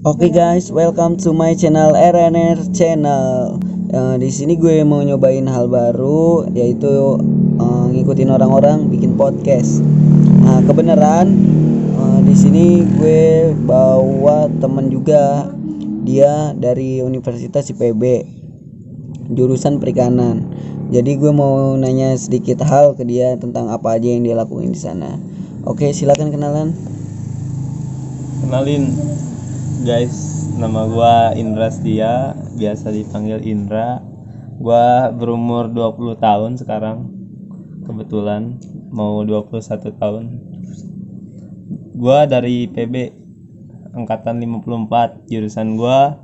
Oke guys, welcome to my channel RNR Channel. Di sini gue mau nyobain hal baru, yaitu ngikutin orang-orang bikin podcast. Kebenaran di sini gue bawa temen juga, dia dari Universitas IPB, jurusan perikanan. Jadi gue mau nanya sedikit hal ke dia tentang apa aja yang dia lakuin di sana. Oke, silakan kenalan. Kenalin guys, nama gua Indra Setia, biasa dipanggil Indra. Gua berumur 20 tahun sekarang. Kebetulan mau 21 tahun. Gua dari IPB angkatan 54, jurusan gua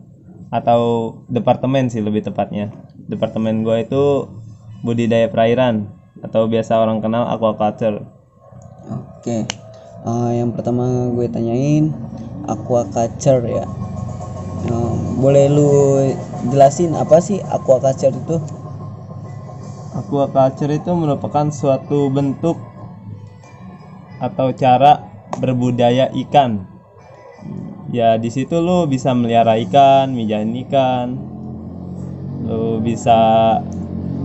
atau departemen sih lebih tepatnya. Departemen gua itu budidaya perairan atau biasa orang kenal aquaculture. Oke, yang pertama gue tanyain aquaculture ya. Boleh lu jelasin apa sih aquaculture itu? Aquaculture itu merupakan suatu bentuk atau cara berbudaya ikan. Ya di situ lu bisa melihara ikan, mijahin ikan, lu bisa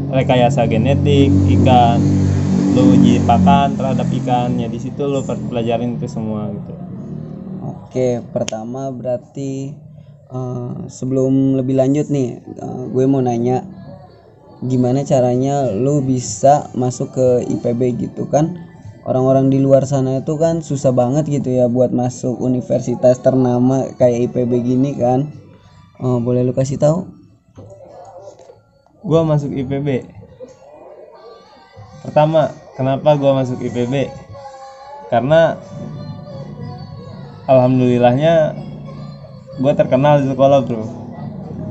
rekayasa genetik ikan, lu uji pakan terhadap ikannya. Di situ lu pelajarin itu semua gitu. Oke, pertama berarti sebelum lebih lanjut nih, gue mau nanya gimana caranya lu bisa masuk ke IPB gitu kan? Orang-orang di luar sana itu kan susah banget gitu ya buat masuk universitas ternama kayak IPB gini kan? Boleh lu kasih tahu? Gua masuk IPB. Pertama, kenapa gua masuk IPB? Karena alhamdulillahnya gue terkenal di sekolah bro.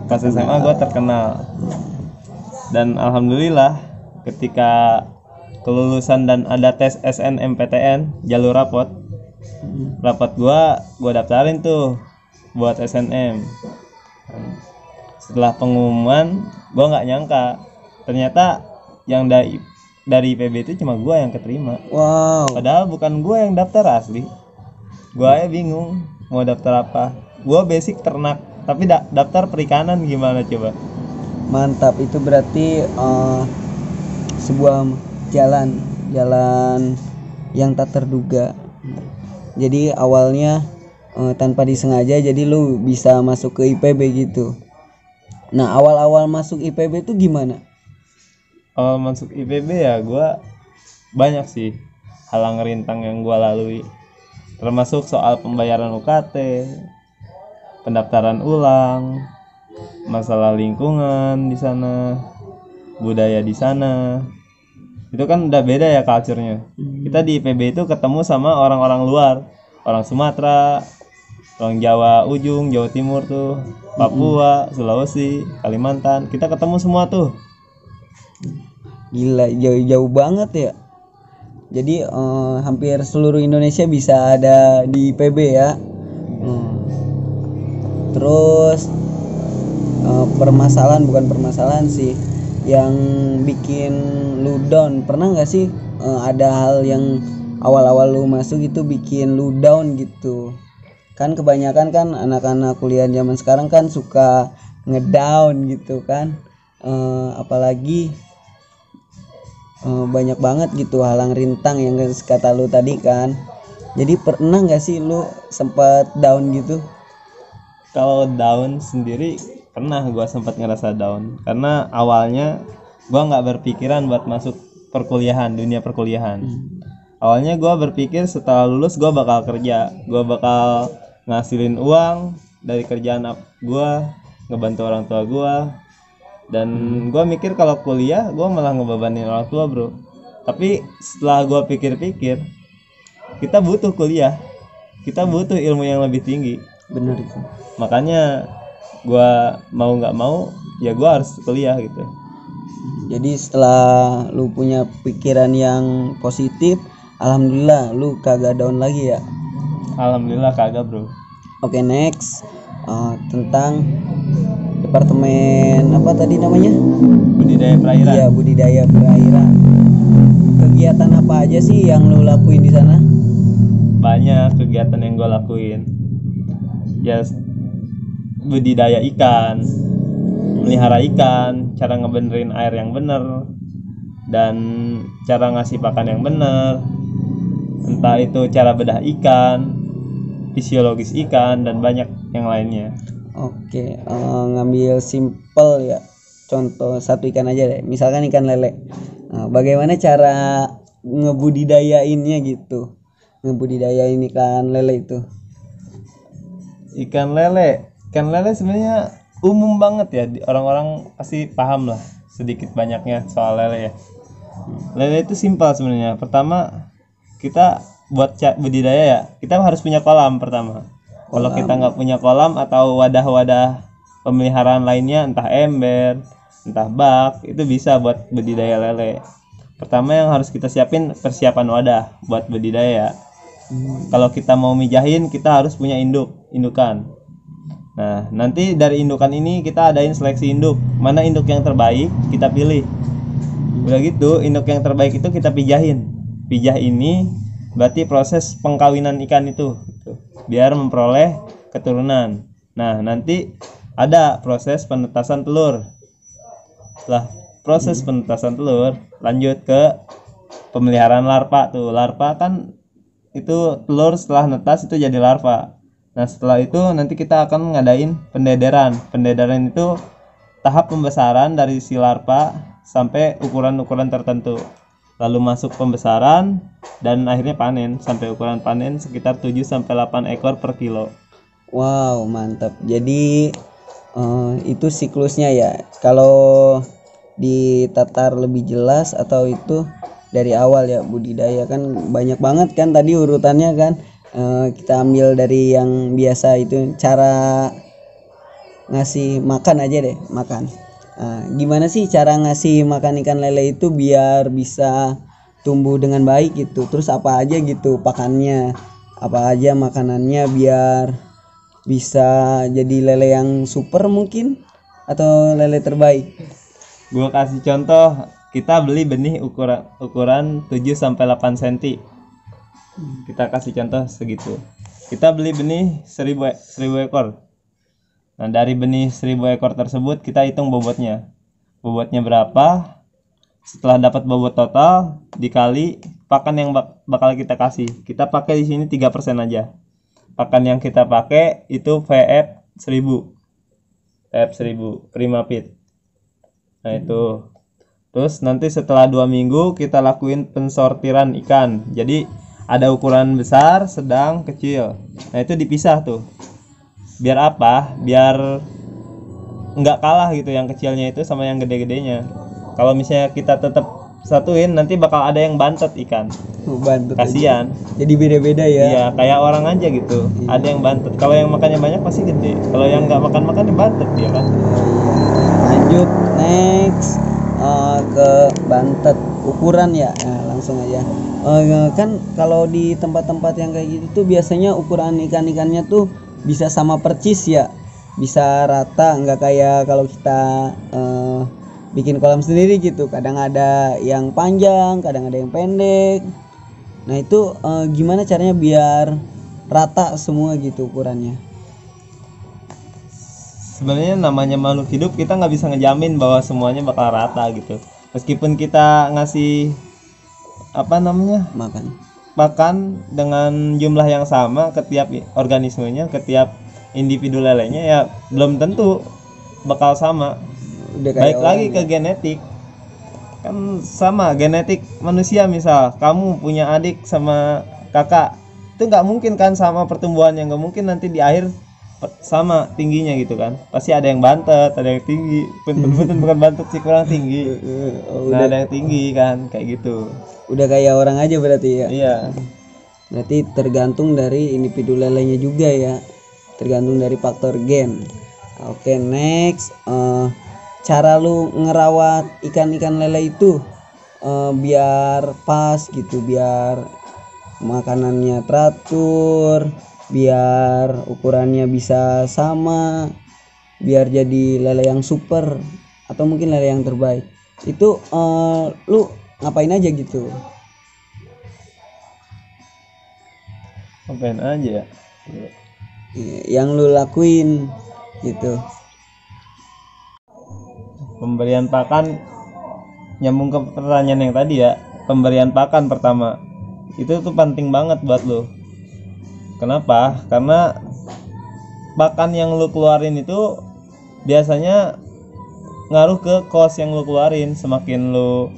Pas SMA gue terkenal. Dan alhamdulillah ketika kelulusan dan ada tes SNMPTN jalur rapot gue daftarin tuh buat SNM. Setelah pengumuman gue nggak nyangka ternyata yang dari IPB itu cuma gue yang keterima. Wow. Padahal bukan gue yang daftar asli. Gue aja bingung mau daftar apa. Gue basic ternak, tapi daftar perikanan gimana coba? Mantap, itu berarti sebuah jalan yang tak terduga. Jadi awalnya tanpa disengaja jadi lu bisa masuk ke IPB gitu. Nah, awal-awal masuk IPB itu gimana? Awal masuk IPB ya gue banyak sih halang rintang yang gue lalui. Termasuk soal pembayaran UKT, pendaftaran ulang, masalah lingkungan di sana, budaya di sana. Itu kan udah beda ya culture-nya. Kita di IPB itu ketemu sama orang-orang luar, orang Sumatera, orang Jawa ujung, Jawa Timur tuh, Papua, Sulawesi, Kalimantan. Kita ketemu semua tuh. Gila, jauh banget ya. Jadi hampir seluruh Indonesia bisa ada di IPB ya. Terus bukan permasalahan sih yang bikin lu down. Pernah nggak sih ada hal yang awal-awal lu masuk itu bikin lu down gitu? Kan kebanyakan kan anak-anak kuliah zaman sekarang kan suka ngedown gitu kan. Apalagi banyak banget gitu halang rintang yang kata lu tadi kan. Jadi pernah nggak sih lu sempat down gitu? Kalau down sendiri pernah gue sempat ngerasa down karena awalnya gue nggak berpikiran buat masuk dunia perkuliahan. Awalnya gue berpikir setelah lulus gue bakal kerja, gue bakal ngasilin uang dari kerjaan gue, ngebantu orang tua gue. Dan gue mikir kalau kuliah gue malah ngebebanin orang tua bro. Tapi setelah gue pikir-pikir, kita butuh kuliah, kita butuh ilmu yang lebih tinggi. Bener itu. Makanya gue mau nggak mau ya gue harus kuliah gitu. Jadi setelah lu punya pikiran yang positif, alhamdulillah lu kagak down lagi ya. Alhamdulillah kagak bro. Oke, next tentang departemen apa tadi namanya? Budidaya perairan. Iya, budidaya perairan. Kegiatan apa aja sih yang lu lakuin di sana? Banyak kegiatan yang gue lakuin. ya budidaya ikan, melihara ikan, cara ngebenerin air yang bener, dan cara ngasih pakan yang bener, entah itu cara bedah ikan, fisiologis ikan, dan banyak yang lainnya. Oke, ngambil simple ya. Contoh satu ikan aja deh. Misalkan ikan lele. Bagaimana cara ngebudidayainnya gitu? Ngebudidayain ikan lele itu. Ikan lele sebenarnya umum banget ya, orang-orang pasti paham lah sedikit banyaknya soal lele ya. Lele itu simpel sebenarnya. Pertama, kita buat budidaya ya, kita harus punya kolam pertama. Kalau kita nggak punya kolam atau wadah-wadah pemeliharaan lainnya, entah ember, entah bak, itu bisa buat budidaya lele. Pertama yang harus kita siapin persiapan wadah buat budidaya. Kalau kita mau mijahin, kita harus punya indukan. Nah, nanti dari indukan ini kita adain seleksi induk. Mana induk yang terbaik, kita pilih. Udah gitu, induk yang terbaik itu kita pijahin. Pijah ini berarti proses pengkawinan ikan itu, biar memperoleh keturunan. Nah, nanti ada proses penetasan telur. Setelah proses penetasan telur, lanjut ke pemeliharaan larva tuh. Larva kan itu telur setelah netas itu jadi larva. Nah, setelah itu nanti kita akan ngadain pendederan. Pendederan itu tahap pembesaran dari si larva sampai ukuran-ukuran tertentu. Lalu masuk pembesaran dan akhirnya panen sampai ukuran panen sekitar 7 sampai 8 ekor per kilo. Wow, mantap. Jadi itu siklusnya ya. Kalau ditatar lebih jelas atau itu dari awal ya, budidaya kan banyak banget kan tadi urutannya kan. Kita ambil dari yang biasa itu, cara ngasih makan aja deh, makan. Gimana sih cara ngasih makan ikan lele itu biar bisa tumbuh dengan baik gitu? Terus apa aja gitu pakannya, apa aja makanannya biar bisa jadi lele yang super mungkin atau lele terbaik? Gua kasih contoh, kita beli benih ukuran 7 sampai 8 cm. Kita kasih contoh segitu. Kita beli benih 1000 ekor. Nah, dari benih 1000 ekor tersebut kita hitung bobotnya. Bobotnya berapa? Setelah dapat bobot total dikali pakan yang bakal kita kasih. Kita pakai di sini 3% aja. Pakan yang kita pakai itu VF 1000. VF 1000 Prima Feed. Nah, itu. Terus nanti setelah 2 minggu kita lakuin pensortiran ikan. Jadi ada ukuran besar, sedang, kecil. Nah, itu dipisah tuh. Biar apa? Biar nggak kalah gitu yang kecilnya itu sama yang gede-gedenya. Kalau misalnya kita tetap satuin, nanti bakal ada yang bantet ikan. Bantet. Kasian. Jadi beda-beda ya. Iya, kayak orang aja gitu. Ada yang bantet. Kalau yang makannya banyak pasti gede. Kalau yang nggak makan ya bantet dia kan. Lanjut next ke bantet ukuran ya. Nah, langsung aja. Kan kalau di tempat-tempat yang kayak gitu tuh biasanya ukuran ikan-ikannya tuh bisa sama percis ya, bisa rata, nggak kayak kalau kita bikin kolam sendiri gitu. Kadang ada yang panjang, kadang ada yang pendek. Nah, itu gimana caranya biar rata semua gitu ukurannya? Sebenarnya namanya makhluk hidup, kita nggak bisa ngejamin bahwa semuanya bakal rata gitu. Meskipun kita ngasih makan dengan jumlah yang sama ke tiap organismenya, ke tiap individu lelenya, ya belum tentu bakal sama. Baik lagi ke genetik, kan sama genetik manusia. Misal kamu punya adik sama kakak, itu nggak mungkin kan sama pertumbuhannya, nggak mungkin nanti di akhir sama tingginya gitu kan. Pasti ada yang bantet, ada yang tinggi, bukan bantet sih, kurang tinggi. Nah, ada yang tinggi kan, kayak gitu. Udah kayak orang aja berarti ya. Iya. Berarti tergantung dari individu lelenya juga ya, tergantung dari faktor gen. Oke, next, cara lu ngerawat ikan-ikan lele itu biar pas gitu, biar makanannya teratur, biar ukurannya bisa sama, biar jadi lele yang super atau mungkin lele yang terbaik. Itu lu ngapain aja gitu? Ngapain aja ya? yang lu lakuin gitu. Pemberian pakan, nyambung ke pertanyaan yang tadi ya. Pemberian pakan pertama itu tuh penting banget buat lu. Kenapa? Karena pakan yang lu keluarin itu biasanya ngaruh ke cost yang lu keluarin. Semakin lu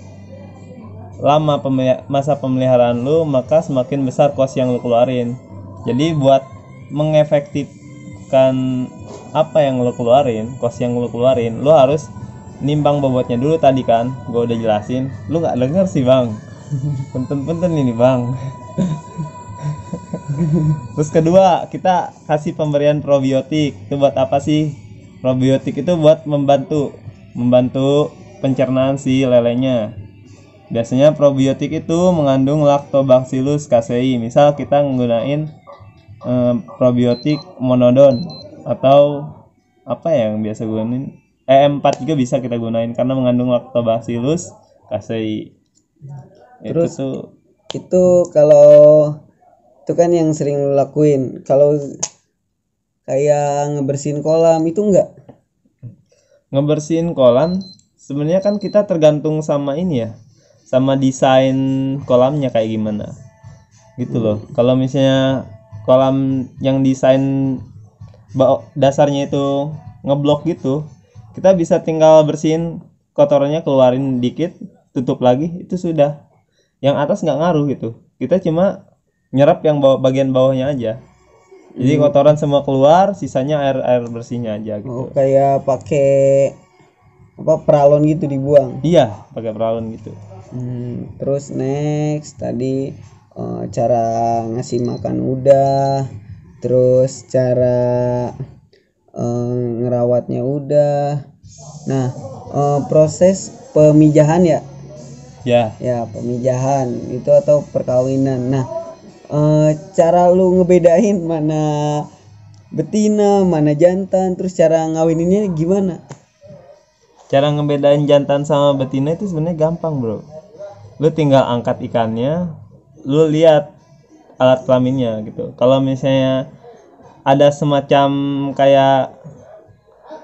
lama masa pemeliharaan lu, maka semakin besar cost yang lu keluarin. Jadi buat mengefektifkan apa yang lu keluarin, cost yang lu keluarin, lu harus nimbang bobotnya dulu tadi kan. Gue udah jelasin, lu nggak denger sih bang. Punten-punten ini bang. Terus kedua, kita kasih pemberian probiotik. Itu buat apa sih? Probiotik itu buat membantu pencernaan si lelenya. Biasanya probiotik itu mengandung Lactobacillus casei. Misal kita menggunain probiotik monodon atau apa yang biasa gunain, E4 juga bisa kita gunain karena mengandung Lactobacillus casei. Terus itu itu kalau itu kan yang sering lu lakuin. Kalau kayak ngebersihin kolam itu enggak? ngebersihin kolam sebenarnya kan kita tergantung sama ini ya, sama desain kolamnya kayak gimana gitu loh. Kalau misalnya kolam yang desain dasarnya itu ngeblok gitu, kita bisa tinggal bersihin kotorannya, keluarin dikit, tutup lagi, itu sudah. Yang atas nggak ngaruh gitu, kita cuma nyerap yang bagian bawahnya aja. Jadi kotoran semua keluar, sisanya air bersihnya aja gitu. Kayak pakai peralon gitu dibuang. Iya, pakai peralon gitu. Terus next tadi cara ngasih makan udah, terus cara ngerawatnya udah. Nah, proses pemijahan ya pemijahan itu atau perkawinan. Nah, cara lu ngebedain mana betina mana jantan, terus cara ngawininnya gimana? Cara ngebedain jantan sama betina itu sebenarnya gampang bro. Lu tinggal angkat ikannya, lu lihat alat kelaminnya gitu. Kalau misalnya ada semacam kayak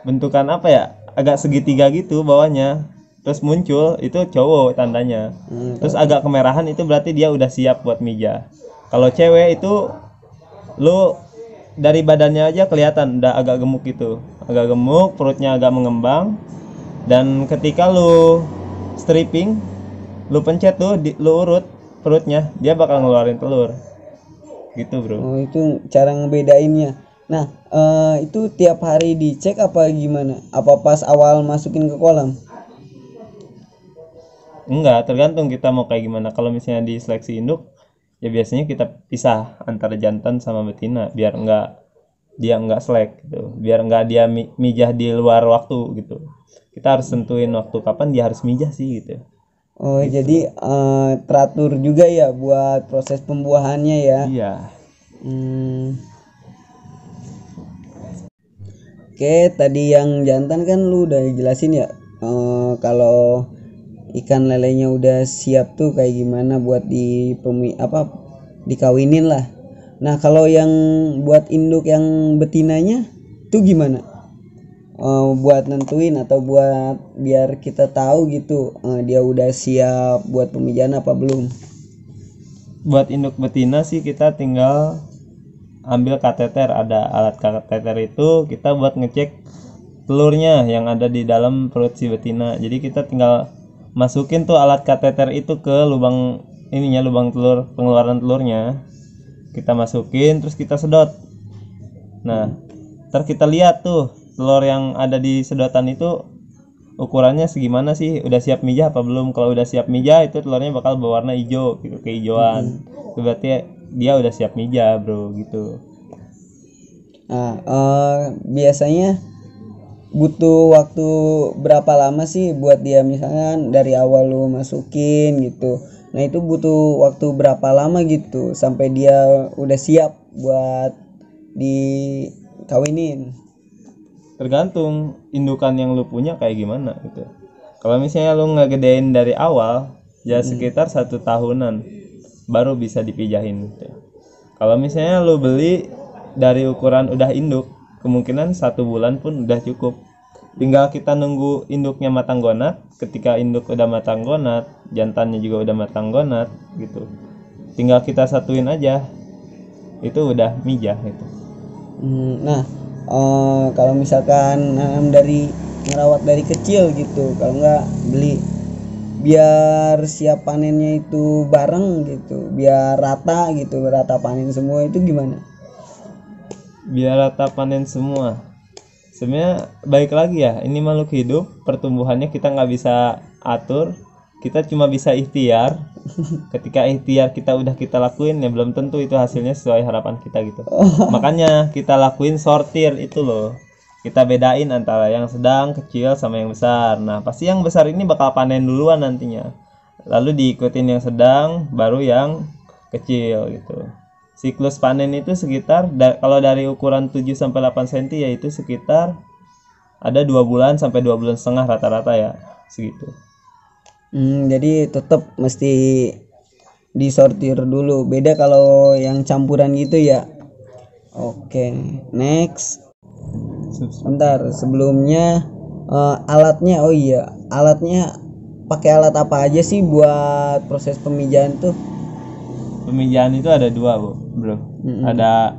bentukan apa ya, agak segitiga gitu bawahnya, terus muncul, itu cowok tandanya. Terus agak kemerahan, itu berarti dia udah siap buat mija. Kalau cewek itu lu dari badannya aja kelihatan udah agak gemuk gitu, agak gemuk, perutnya agak mengembang. Dan ketika lu stripping, lu pencet tuh, lu urut perutnya, dia bakal ngeluarin telur gitu bro. Itu cara ngebedainnya. Nah, itu tiap hari dicek apa gimana? Apa pas awal masukin ke kolam? Enggak, tergantung kita mau kayak gimana. Kalau misalnya di seleksi induk, ya biasanya kita pisah antara jantan sama betina biar dia enggak selek gitu, biar enggak dia mijah di luar waktu gitu. Kita harus tentuin waktu kapan dia harus mijah sih gitu. Gitu. Jadi teratur juga ya buat proses pembuahannya ya. Iya. Oke, tadi yang jantan kan lu udah jelasin ya. Kalau ikan lelenya udah siap tuh kayak gimana buat dikawinin lah. Nah, kalau yang buat induk yang betinanya tuh gimana? Buat nentuin atau buat biar kita tahu gitu dia udah siap buat pemijahan apa belum. Buat induk betina sih kita tinggal ambil kateter, ada alat kateter itu kita buat ngecek telurnya yang ada di dalam perut si betina. Jadi kita tinggal masukin tuh alat kateter itu ke lubang telur, pengeluaran telurnya kita masukin, terus kita sedot. Nah, ntar kita lihat tuh telur yang ada di sedotan itu ukurannya segimana sih, udah siap mijah apa belum. Kalau udah siap mijah, itu telurnya bakal berwarna hijau gitu, kehijauan. Itu berarti dia udah siap mijah bro gitu. Nah, biasanya butuh waktu berapa lama sih buat dia, misalkan dari awal lu masukin gitu. Nah, itu butuh waktu berapa lama gitu sampai dia udah siap buat dikawinin? Tergantung indukan yang lu punya kayak gimana gitu. Kalau misalnya lu ngegedein dari awal, ya sekitar 1 tahunan baru bisa dipijahin gitu. Kalau misalnya lu beli dari ukuran udah induk, kemungkinan 1 bulan pun udah cukup. Tinggal kita nunggu induknya matang gonat. Ketika induk udah matang gonat, jantannya juga udah matang gonat gitu, tinggal kita satuin aja, itu udah mijah gitu. Nah, kalau misalkan dari ngerawat dari kecil gitu, kalau nggak beli, biar siap panennya itu bareng gitu, biar rata gitu, rata panen semua, itu gimana? Biar rata panen semua, sebenarnya baik lagi ya, ini makhluk hidup, pertumbuhannya kita nggak bisa atur, kita cuma bisa ikhtiar. Ketika ikhtiar kita lakuin, ya belum tentu itu hasilnya sesuai harapan kita gitu. Makanya kita lakuin sortir itu loh, kita bedain antara yang sedang, kecil, sama yang besar. Nah pasti yang besar ini bakal panen duluan nantinya, lalu diikutin yang sedang, baru yang kecil gitu. Siklus panen itu sekitar kalau dari ukuran 7-8 cm yaitu sekitar ada 2 bulan sampai 2 bulan setengah rata-rata ya, segitu. Jadi tetap mesti disortir dulu. Beda kalau yang campuran gitu ya. Oke, next. Bentar, sebelumnya alatnya, oh iya, alatnya pakai alat apa aja sih buat proses pemijahan tuh? Pemijahan itu ada 2 bro. Ada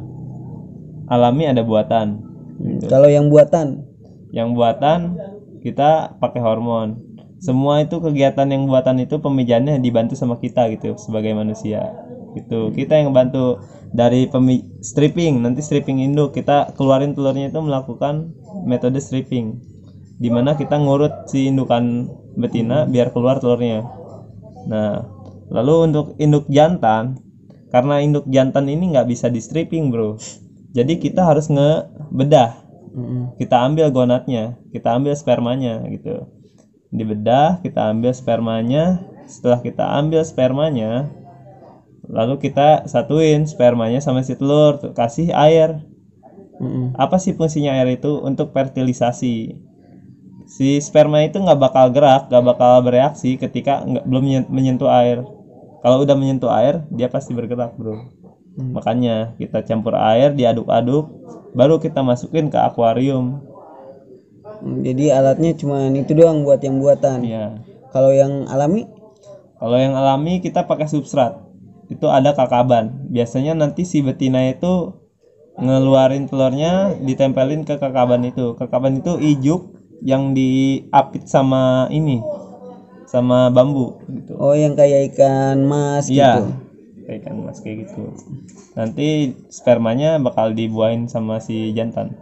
alami, ada buatan gitu. Kalau yang buatan kita pakai hormon. Semua itu kegiatan yang buatan itu pemijahannya dibantu sama kita gitu, sebagai manusia gitu. Kita yang bantu dari stripping, nanti stripping induk, kita keluarin telurnya itu melakukan metode stripping, dimana kita ngurut si indukan betina biar keluar telurnya. Nah lalu untuk induk jantan, karena induk jantan ini nggak bisa di stripping bro, jadi kita harus ngebedah. Kita ambil gonatnya, kita ambil spermanya gitu, dibedah, kita ambil spermanya. Setelah kita ambil spermanya, lalu kita satuin spermanya sama si telur, tuh kasih air. Apa sih fungsinya air itu? Untuk fertilisasi. Si sperma itu nggak bakal gerak, nggak bakal bereaksi ketika belum menyentuh air. Kalau udah menyentuh air, dia pasti bergerak bro. Makanya kita campur air, diaduk-aduk, baru kita masukin ke akuarium. Jadi alatnya cuma itu doang buat yang buatan. Iya. Kalau yang alami? Kalau yang alami kita pakai substrat. Itu ada kakaban. Biasanya nanti si betina itu ngeluarin telurnya, ditempelin ke kakaban itu. Kakaban itu ijuk yang diapit sama bambu gitu. Oh, yang kayak ikan mas Iya, gitu. kayak ikan mas kayak gitu. Nanti spermanya bakal dibuahin sama si jantan,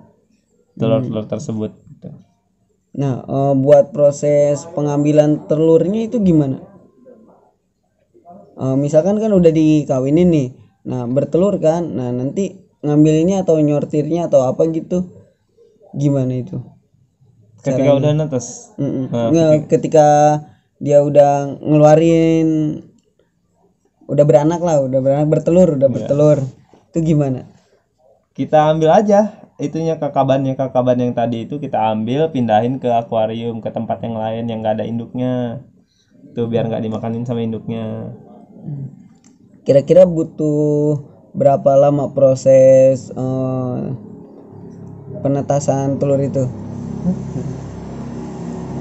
telur-telur tersebut gitu. Nah, buat proses pengambilan telurnya itu gimana? Misalkan kan udah dikawinin nih, nah bertelur kan, nah nanti ngambilnya atau nyortirnya atau apa gitu, gimana itu? Ketika udah netes, Ketika dia udah ngeluarin, udah beranak bertelur, itu gimana? kita ambil aja itunya kakaban yang tadi itu, kita ambil, pindahin ke akuarium, ke tempat yang lain yang nggak ada induknya tuh, biar nggak dimakanin sama induknya. Kira-kira butuh berapa lama proses penetasan telur itu?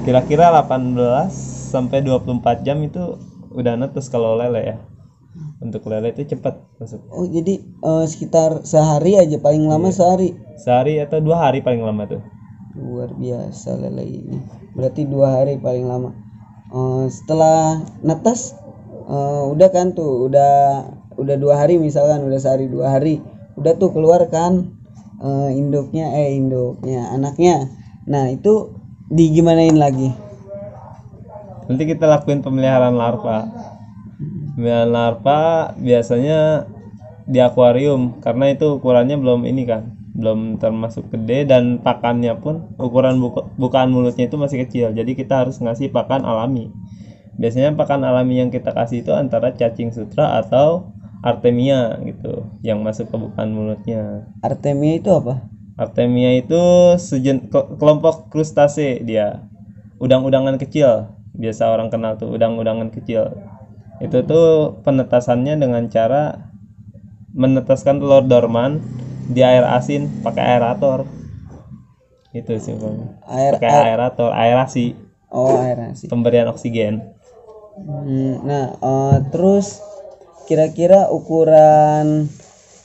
Kira-kira 18 sampai 24 jam itu udah netes kalau lele ya. Untuk lele itu cepat masuk. Oh, jadi sekitar sehari aja paling lama. Sehari atau 2 hari paling lama tuh. Luar biasa lele ini. Berarti 2 hari paling lama. Setelah netes, udah kan tuh, udah 2 hari misalkan, udah sehari 2 hari, udah tuh keluar kan induknya anaknya. Nah itu digimanain lagi? Nanti kita lakuin pemeliharaan larva. Pemeliharaan larva biasanya di akuarium, karena itu ukurannya belum termasuk gede, dan pakannya pun ukuran bukaan mulutnya itu masih kecil. Jadi kita harus ngasih pakan alami. Biasanya pakan alami yang kita kasih itu antara cacing sutra atau artemia gitu, yang masuk ke bukaan mulutnya. Artemia itu apa? Artemia itu kelompok krustase, dia udang-udangan kecil, biasa orang kenal tuh udang-udangan kecil. Itu tuh penetasannya dengan cara menetaskan telur dorman di air asin pakai aerator. Itu simpelnya. Pakai aerator, aerasi. Oh, aerasi. Pemberian oksigen. Nah, terus kira-kira ukuran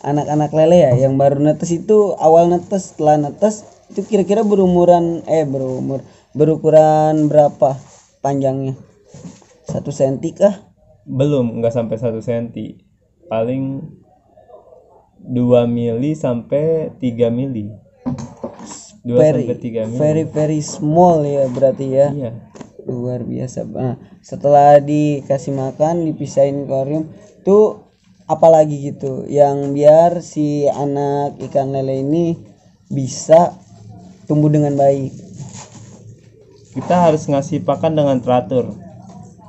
anak-anak lele ya yang baru netes itu, awal netes, setelah netes itu kira-kira berukuran berapa panjangnya? 1 senti kah? Belum, nggak sampai 1 senti. Paling 2 mili sampai 3 mili. 2 sampai 3 mili. Very small ya berarti ya. Iya. Luar biasa. Nah, setelah dikasih makan, dipisahin akuarium, tuh apalagi gitu yang biar si anak ikan lele ini bisa tumbuh dengan baik. Kita harus ngasih pakan dengan teratur.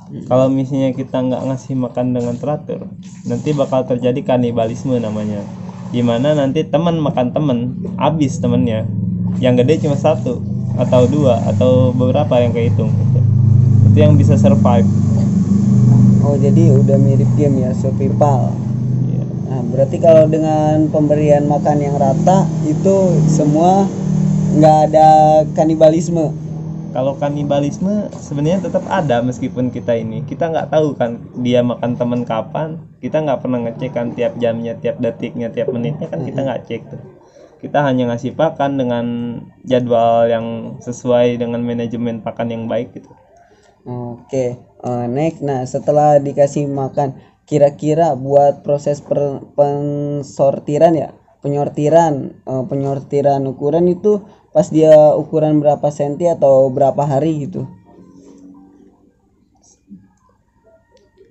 Kalau misalnya kita nggak ngasih makan dengan teratur, nanti bakal terjadi kanibalisme namanya. Dimana nanti teman makan teman, habis temennya. Yang gede cuma 1 atau 2 atau beberapa yang kehitung. Itu yang bisa survive. Oh, jadi udah mirip game ya, survival. Iya. Nah, berarti kalau dengan pemberian makan yang rata itu semua nggak ada kanibalisme. Kalau kanibalisme sebenarnya tetap ada meskipun kita nggak tahu kan dia makan teman kapan, kita nggak pernah ngecek kan tiap jamnya, tiap detiknya, tiap menitnya kan kita nggak cek tuh. Kita hanya ngasih pakan dengan jadwal yang sesuai dengan manajemen pakan yang baik gitu. Oke, next. Nah, setelah dikasih makan, kira-kira buat proses pensortiran ya, penyortiran ukuran itu pas dia ukuran berapa senti atau berapa hari gitu?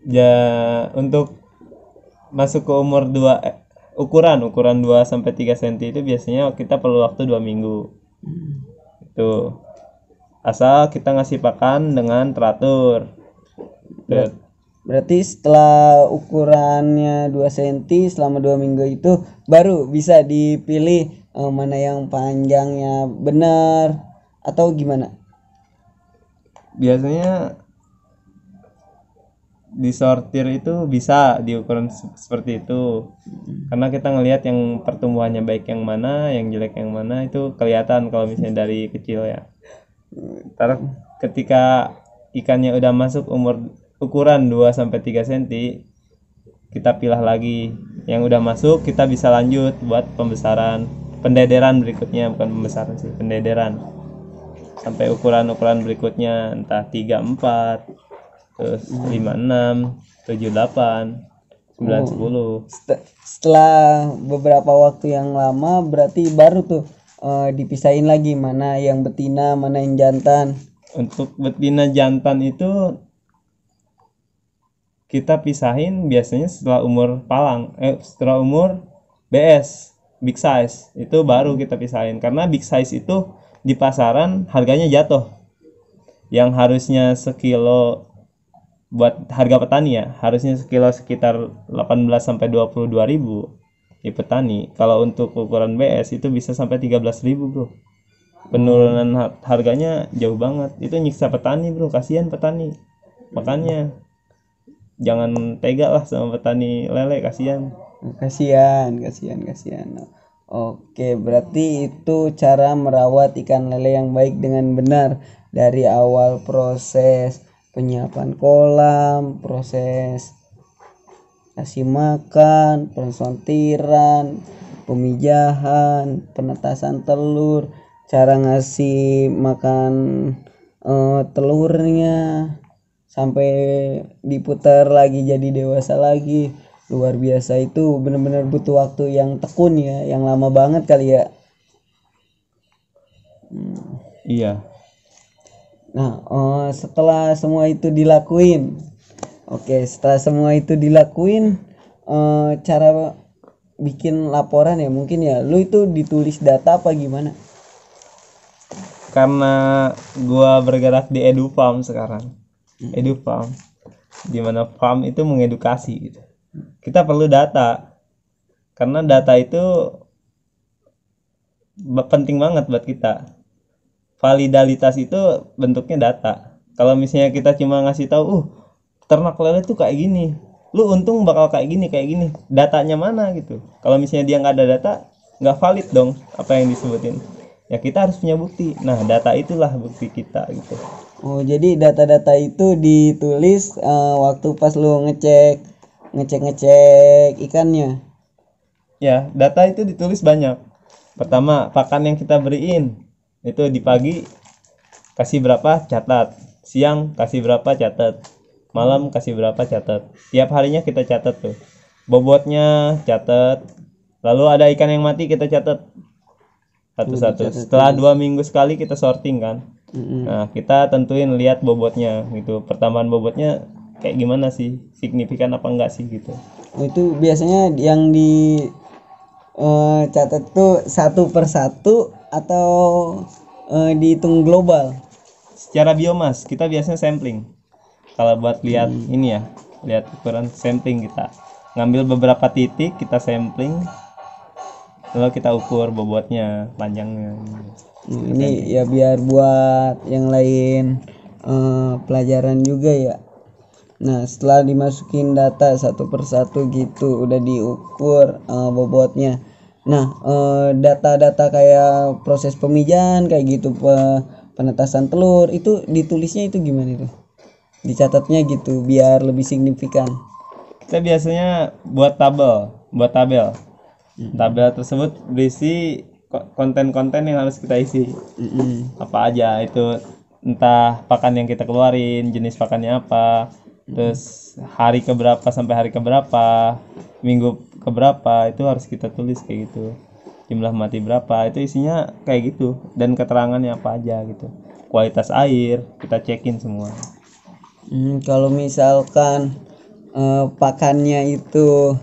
Ya, untuk masuk ke umur 2 ukuran 2 sampai 3 cm itu biasanya kita perlu waktu 2 minggu. Itu. Asal kita ngasih pakan dengan teratur. Berarti setelah ukurannya 2 cm selama 2 minggu itu baru bisa dipilih mana yang panjangnya benar atau gimana? Biasanya disortir itu bisa di ukuran seperti itu. Karena kita ngelihat yang pertumbuhannya baik yang mana, yang jelek yang mana itu kelihatan kalau misalnya dari kecil ya. Ntar ketika ikannya udah masuk ukuran 2 sampai 3 cm, kita pilah lagi. Yang udah masuk kita bisa lanjut buat pendederan berikutnya, bukan pembesaran sih, pendederan. Sampai ukuran-ukuran berikutnya entah 34, terus 56, 78, 9, 10. Setelah beberapa waktu yang lama berarti baru tuh dipisahin lagi mana yang betina, mana yang jantan. Untuk betina jantan itu kita pisahin biasanya setelah umur setelah umur BS, big size, itu baru kita pisahin. Karena big size itu di pasaran harganya jatuh. Yang harusnya sekilo buat harga petani ya, harusnya sekilo sekitar 18 sampai 22 ribu di petani. Kalau untuk ukuran BS itu bisa sampai 13 ribu bro. Penurunan harganya jauh banget. Itu nyiksa petani bro, kasihan petani. Makanya jangan tega lah sama petani lele, kasihan. Oke, berarti itu cara merawat ikan lele yang baik dengan benar, dari awal proses penyiapan kolam, proses kasih makan, pensortiran, pemijahan, penetasan telur, cara ngasih makan telurnya sampai diputar lagi jadi dewasa lagi. Luar biasa, itu benar-benar butuh waktu yang tekun ya, yang lama banget kali ya. Iya. Nah, setelah semua itu dilakuin, cara bikin laporan ya mungkin ya, lu itu ditulis data apa gimana? Karena gua bergerak di EduFarm sekarang, EduFarm, dimana farm itu mengedukasi gitu. Kita perlu data, karena data itu penting banget buat kita. Validalitas itu bentuknya data. Kalau misalnya kita cuma ngasih tahu, ternak lele tuh kayak gini, lu untung bakal kayak gini, datanya mana gitu. Kalau misalnya dia nggak ada data, nggak valid dong apa yang disebutin. Ya kita harus punya bukti. Nah, data itulah bukti kita gitu. Oh, jadi data-data itu ditulis waktu pas lu ngecek ikannya. Ya, data itu ditulis banyak. Pertama, pakan yang kita beriin itu di pagi kasih berapa catat, siang kasih berapa catat, malam kasih berapa catat. Tiap harinya kita catat tuh. Bobotnya catat. Lalu ada ikan yang mati kita catat satu-satu. Setelah 2 minggu sekali kita sorting kan. Nah, kita tentuin lihat bobotnya gitu. Pertambahan bobotnya kayak gimana sih? Signifikan apa enggak sih gitu. Itu biasanya yang di catat tuh satu per satu atau dihitung global? Secara biomas kita biasanya sampling. Kalau buat lihat ini ya, lihat ukuran sampling kita. Ngambil beberapa titik kita sampling, lalu kita ukur bobotnya, panjangnya. Ini ya biar buat yang lain pelajaran juga ya. Nah, setelah dimasukin data satu per satu gitu udah diukur bobotnya. Nah, data-data kayak proses pemijahan kayak gitu, penetasan telur itu ditulisnya itu gimana itu? Dicatatnya gitu biar lebih signifikan. Kita biasanya buat tabel. Tabel tersebut berisi konten-konten yang harus kita isi. Apa aja itu, entah pakan yang kita keluarin, jenis pakannya apa, terus hari keberapa sampai hari keberapa, minggu keberapa, itu harus kita tulis kayak gitu. Jumlah mati berapa, itu isinya kayak gitu, dan keterangannya apa aja gitu. Kualitas air kita cekin semua. Kalau misalkan pakannya itu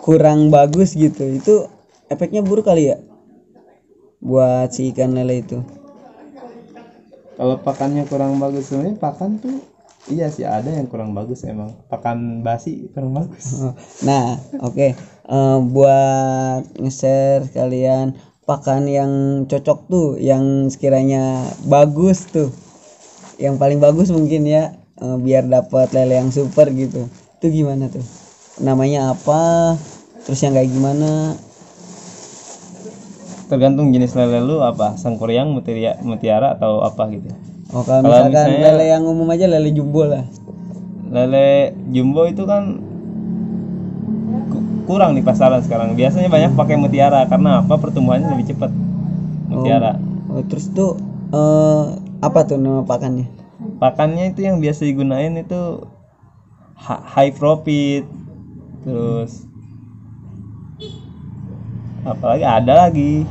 kurang bagus gitu, itu efeknya buruk kali ya buat si ikan lele itu. Kalau pakannya kurang bagus, sebenarnya pakan tuh iya sih ada yang kurang bagus emang. Pakan basi kurang bagus. Nah, oke. Buat nge-share kalian pakan yang cocok tuh, yang sekiranya bagus tuh, yang paling bagus mungkin ya, biar dapat lele yang super gitu. Itu gimana tuh? Namanya apa? Terus yang kayak gimana? Tergantung jenis lele lu apa, sangkuriang, mutiara atau apa gitu. Oh, kalau Kalau misalkan misalnya lele yang umum aja, lele jumbo lah. lele jumbo itu kan kurang di pasaran sekarang. Biasanya banyak pakai mutiara karena apa? Pertumbuhannya lebih cepat. Mutiara. Oh, terus tuh apa tuh nama pakannya? Pakannya itu yang biasa digunain itu high profit. Terus apalagi ada lagi.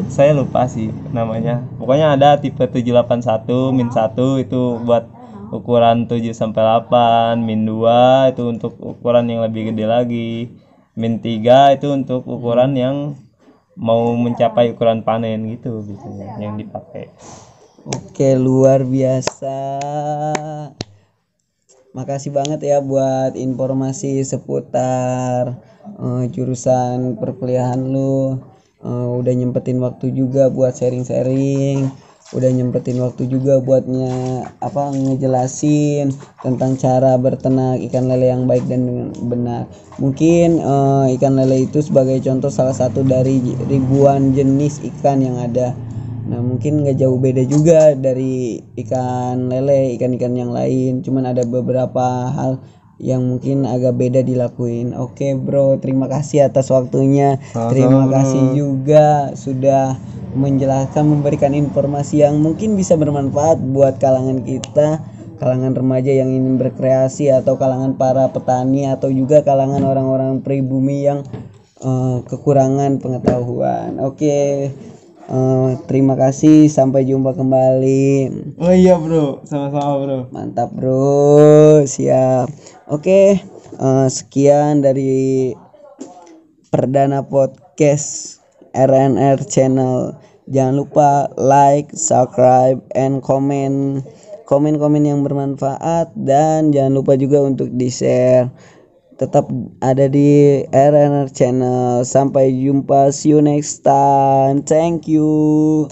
Saya lupa sih namanya. Pokoknya ada tipe 781 min 1 itu buat ukuran 7 sampai 8, min 2 itu untuk ukuran yang lebih gede lagi. Min 3 itu untuk ukuran yang mau mencapai ukuran panen gitu biasanya yang dipakai. Oke, luar biasa. Makasih banget ya buat informasi seputar jurusan perkuliahan lu. Udah nyempetin waktu juga buat sharing-sharing, udah nyempetin waktu juga buatnya ngejelasin tentang cara berternak ikan lele yang baik dan benar. Mungkin ikan lele itu sebagai contoh salah satu dari ribuan jenis ikan yang ada. Nah, mungkin nggak jauh beda juga dari ikan lele, ikan-ikan yang lain. Cuman ada beberapa hal yang mungkin agak beda dilakuin. Oke bro, terima kasih atas waktunya. Terima kasih juga sudah menjelaskan, memberikan informasi yang mungkin bisa bermanfaat buat kalangan kita, kalangan remaja yang ingin berkreasi, atau kalangan para petani, atau juga kalangan orang-orang pribumi yang kekurangan pengetahuan. Oke, terima kasih, sampai jumpa kembali. Oh iya bro, sama-sama bro. Mantap bro, siap. Oke, sekian dari perdana podcast RNR Channel. Jangan lupa like, subscribe, and komen yang bermanfaat, dan jangan lupa juga untuk di-share. Tetap ada di RNR Channel. Sampai jumpa, see you next time. Thank you.